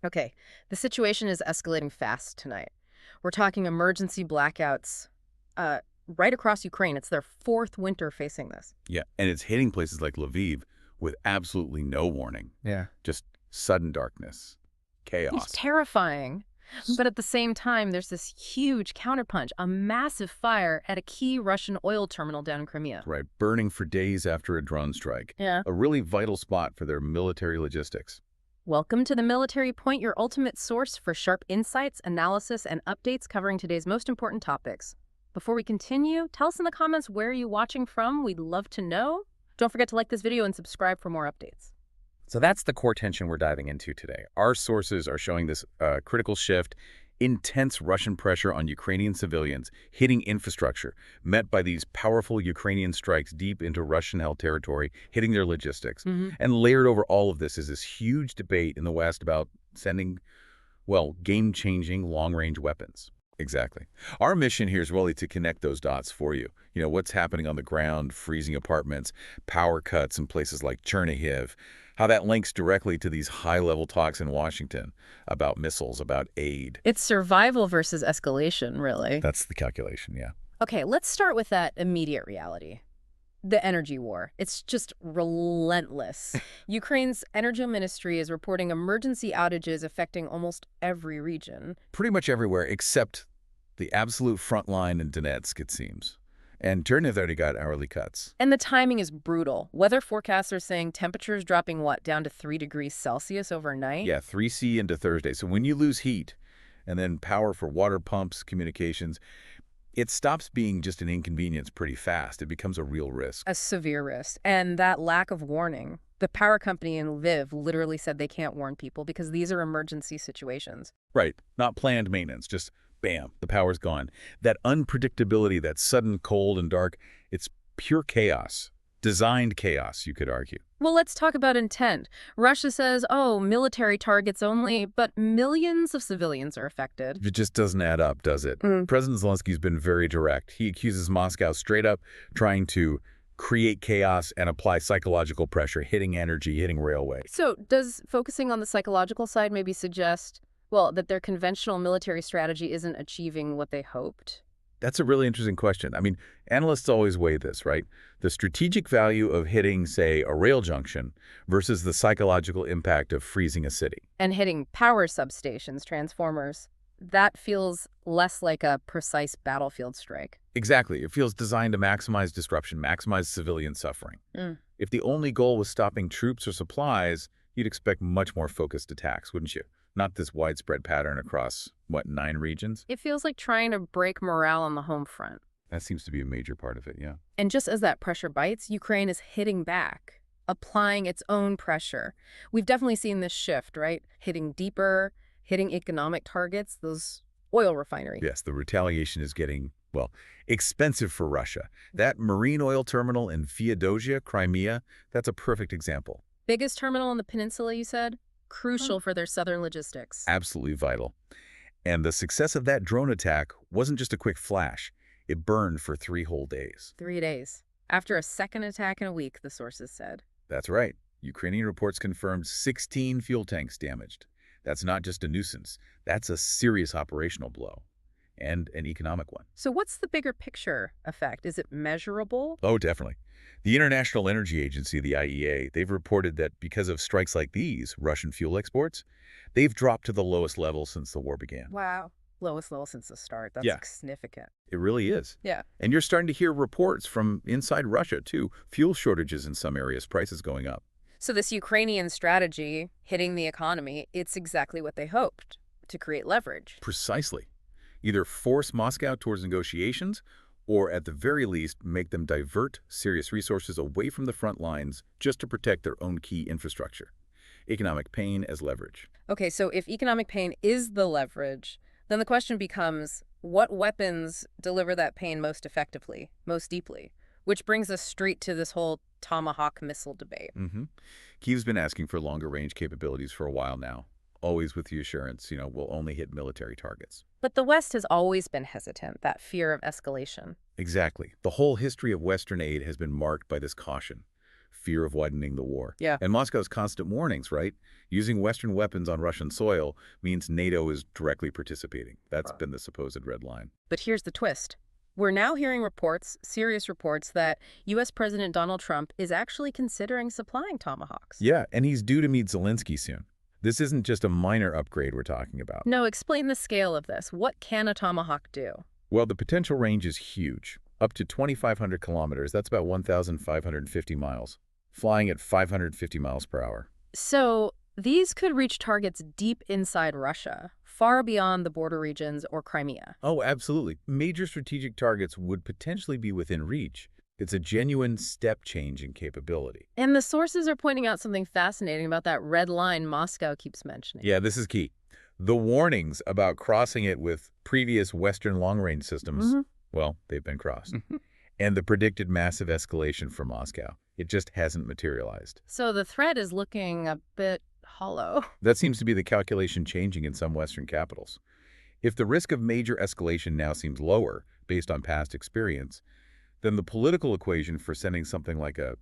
Okay, the situation is escalating fast tonight. We're talking emergency blackouts uh, right across Ukraine. It's their fourth winter facing this. Yeah, and it's hitting places like Lviv with absolutely no warning. Yeah. Just sudden darkness, It's chaos. terrifying. But at the same time, there's this huge counterpunch, a massive fire at a key Russian oil terminal down in Crimea. Right, burning for days after a drone strike. Yeah. A really vital spot for their military logistics. Welcome to the Military Point, your ultimate source for sharp insights, analysis, and updates covering today's most important topics. Before we continue, tell us in the comments where you're watching from. We'd love to know. Don't forget to like this video and subscribe for more updates. So that's the core tension we're diving into today. Our sources are showing this critical shift, intense Russian pressure on Ukrainian civilians, hitting infrastructure, met by these powerful Ukrainian strikes deep into Russian-held territory, hitting their logistics. And layered over all of this is this huge debate in the West about sending, well, game-changing long-range weapons. Exactly. Our mission here is really to connect those dots for you. You know, what's happening on the ground, freezing apartments, power cuts in places like Chernihiv, how that links directly to these high-level talks in Washington about missiles, about aid. It's survival versus escalation, really. That's the calculation, yeah. Okay, let's start with that immediate reality. The energy war. It's just relentless. Ukraine's energy ministry is reporting emergency outages affecting almost every region. Pretty much everywhere except the absolute front line in Donetsk, it seems. And Chernihiv already got hourly cuts. And the timing is brutal. Weather forecasts are saying temperatures dropping, what, down to 3 degrees Celsius overnight? Yeah, 3C into Thursday. So when you lose heat and then power for water pumps, communications, it stops being just an inconvenience pretty fast. It becomes a real risk. A severe risk. And that lack of warning. The power company in Lviv literally said they can't warn people because these are emergency situations. Right. Not planned maintenance, just bam, the power's gone. That unpredictability, that sudden cold and dark, it's pure chaos. Designed chaos, you could argue. Well, let's talk about intent. Russia says, oh, military targets only, but millions of civilians are affected. It just doesn't add up, does it? President Zelensky's been very direct. He accuses Moscow straight up trying to create chaos and apply psychological pressure, hitting energy, hitting railway. So does focusing on the psychological side maybe suggest, well, that their conventional military strategy isn't achieving what they hoped? That's a really interesting question. I mean, analysts always weigh this, right? The strategic value of hitting, say, a rail junction versus the psychological impact of freezing a city. And hitting power substations, transformers, that feels less like a precise battlefield strike. Exactly. It feels designed to maximize disruption, maximize civilian suffering. If the only goal was stopping troops or supplies, you'd expect much more focused attacks, wouldn't you? Not this widespread pattern across, what, 9 regions? It feels like trying to break morale on the home front. That seems to be a major part of it, yeah. And just as that pressure bites, Ukraine is hitting back, applying its own pressure. We've definitely seen this shift, right? Hitting deeper, hitting economic targets, those oil refineries. Yes, the retaliation is getting, well, expensive for Russia. That marine oil terminal in Feodosia, Crimea, that's a perfect example. Biggest terminal on the peninsula, you said? Crucial for their southern logistics. Absolutely vital. And the success of that drone attack wasn't just a quick flash. It burned for 3 whole days. 3 days. After a second attack in a week, the sources said. That's right. Ukrainian reports confirmed 16 fuel tanks damaged. That's not just a nuisance. That's a serious operational blow. And an economic one. So what's the bigger picture effect? Is it measurable? Oh, definitely. The International Energy Agency, the IEA, they've reported that because of strikes like these, Russian fuel exports, they've dropped to the lowest level since the war began. Wow. Lowest level since the start. That's Yeah. significant. It really is. Yeah. And you're starting to hear reports from inside Russia, too. Fuel shortages in some areas, prices going up. So this Ukrainian strategy, hitting the economy, it's exactly what they hoped, to create leverage. Precisely. Either force Moscow towards negotiations, or at the very least, make them divert serious resources away from the front lines just to protect their own key infrastructure. Economic pain as leverage. Okay, so if economic pain is the leverage, then the question becomes, what weapons deliver that pain most effectively, most deeply? Which brings us straight to this whole Tomahawk missile debate. Kyiv's been asking for longer range capabilities for a while now, always with the assurance, we'll only hit military targets. But the West has always been hesitant, that fear of escalation. Exactly. The whole history of Western aid has been marked by this caution. fear of widening the war. Yeah. And Moscow's constant warnings, right? Using Western weapons on Russian soil means NATO is directly participating. That's been the supposed red line. But here's the twist. We're now hearing reports, serious reports, that U.S. President Donald Trump is actually considering supplying Tomahawks. Yeah, and he's due to meet Zelensky soon. This isn't just a minor upgrade we're talking about. No, explain the scale of this. What can a Tomahawk do? Well, the potential range is huge. Up to 2,500 kilometers. That's about 1,550 miles. Flying at 550 miles per hour. So these could reach targets deep inside Russia, far beyond the border regions or Crimea. Oh, absolutely. Major strategic targets would potentially be within reach. It's a genuine step change in capability. And the sources are pointing out something fascinating about that red line Moscow keeps mentioning. Yeah, this is key. The warnings about crossing it with previous Western long-range systems, well, they've been crossed. And the predicted massive escalation from Moscow. It just hasn't materialized. So the threat is looking a bit hollow. That seems to be the calculation changing in some Western capitals. If the risk of major escalation now seems lower, based on past experience, then the political equation for sending something like a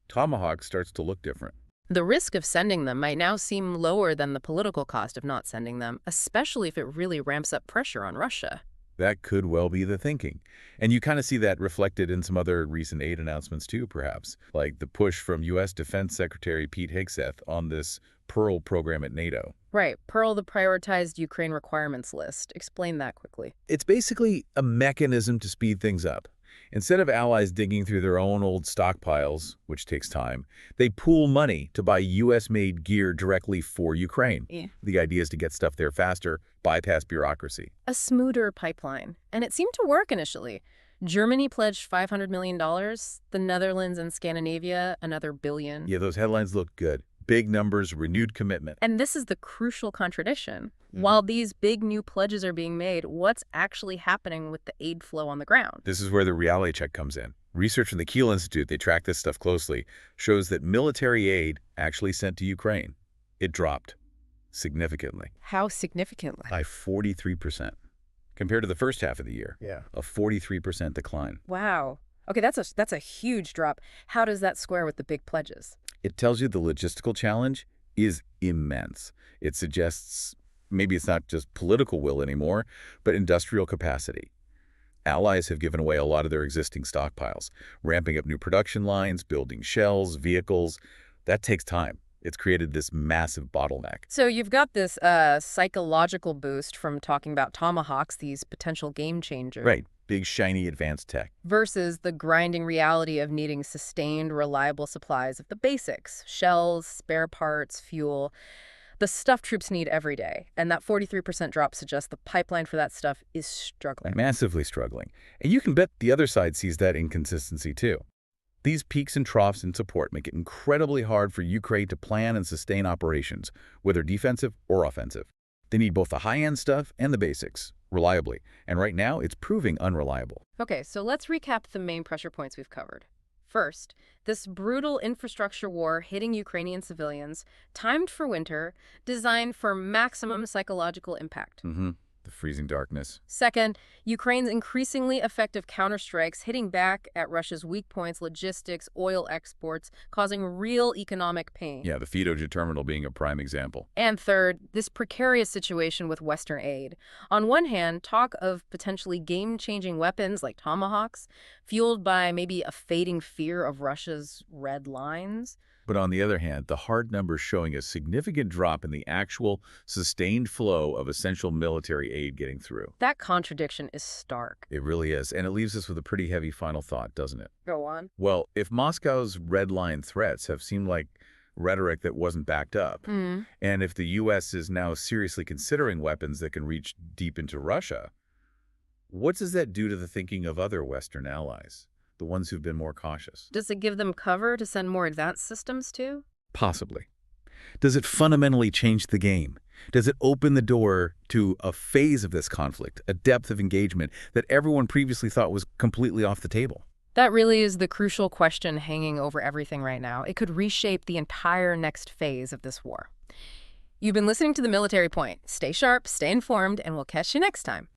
Tomahawk starts to look different. The risk of sending them might now seem lower than the political cost of not sending them, especially if it really ramps up pressure on Russia. That could well be the thinking. And you kind of see that reflected in some other recent aid announcements too, perhaps, like the push from U.S. Defense Secretary Pete Hegseth on this Pearl program at NATO. Right. Pearl, the prioritized Ukraine requirements list. Explain that quickly. It's basically a mechanism to speed things up. Instead of allies digging through their own old stockpiles, which takes time, they pool money to buy U.S.-made gear directly for Ukraine. Yeah. The idea is to get stuff there faster, bypass bureaucracy. A smoother pipeline. And it seemed to work initially. Germany pledged $500 million. The Netherlands and Scandinavia, another $1 billion. Yeah, those headlines look good. Big numbers, renewed commitment. And this is the crucial contradiction. While these big new pledges are being made, what's actually happening with the aid flow on the ground? This is where the reality check comes in. Research from the Kiel Institute, they track this stuff closely, shows that military aid actually sent to Ukraine, it dropped significantly. How significantly? By 43%. Compared to the first half of the year. Yeah. A 43% decline. Wow. Okay, that's a huge drop. How does that square with the big pledges? It tells you the logistical challenge is immense. It suggests maybe it's not just political will anymore, but industrial capacity. Allies have given away a lot of their existing stockpiles, ramping up new production lines, building shells, vehicles. That takes time. It's created this massive bottleneck. So you've got this psychological boost from talking about Tomahawks, these potential game changers. Right. Big, shiny, advanced tech. Versus the grinding reality of needing sustained, reliable supplies of the basics: shells, spare parts, fuel, the stuff troops need every day. And that 43% drop suggests the pipeline for that stuff is struggling. Massively struggling. And you can bet the other side sees that inconsistency too. These peaks and troughs in support make it incredibly hard for Ukraine to plan and sustain operations, whether defensive or offensive. They need both the high-end stuff and the basics, reliably. And right now, it's proving unreliable. Okay, so let's recap the main pressure points we've covered. First, this brutal infrastructure war hitting Ukrainian civilians, timed for winter, designed for maximum psychological impact. The freezing darkness. Second, Ukraine's increasingly effective counterstrikes hitting back at Russia's weak points, logistics, oil exports, causing real economic pain. Yeah, the Fedoja terminal being a prime example. And third, this precarious situation with Western aid. On one hand, talk of potentially game-changing weapons like Tomahawks, fueled by maybe a fading fear of Russia's red lines. But on the other hand, the hard numbers showing a significant drop in the actual sustained flow of essential military aid getting through. That contradiction is stark. It really is, and it leaves us with a pretty heavy final thought, doesn't it? Go on. Well, if Moscow's red line threats have seemed like rhetoric that wasn't backed up, and if the U.S. is now seriously considering weapons that can reach deep into Russia, what does that do to the thinking of other Western allies? The ones who've been more cautious. Does it give them cover to send more advanced systems too? Possibly. Does it fundamentally change the game? Does it open the door to a phase of this conflict, a depth of engagement that everyone previously thought was completely off the table? That really is the crucial question hanging over everything right now. It could reshape the entire next phase of this war. You've been listening to The Military Point. Stay sharp, stay informed, and we'll catch you next time.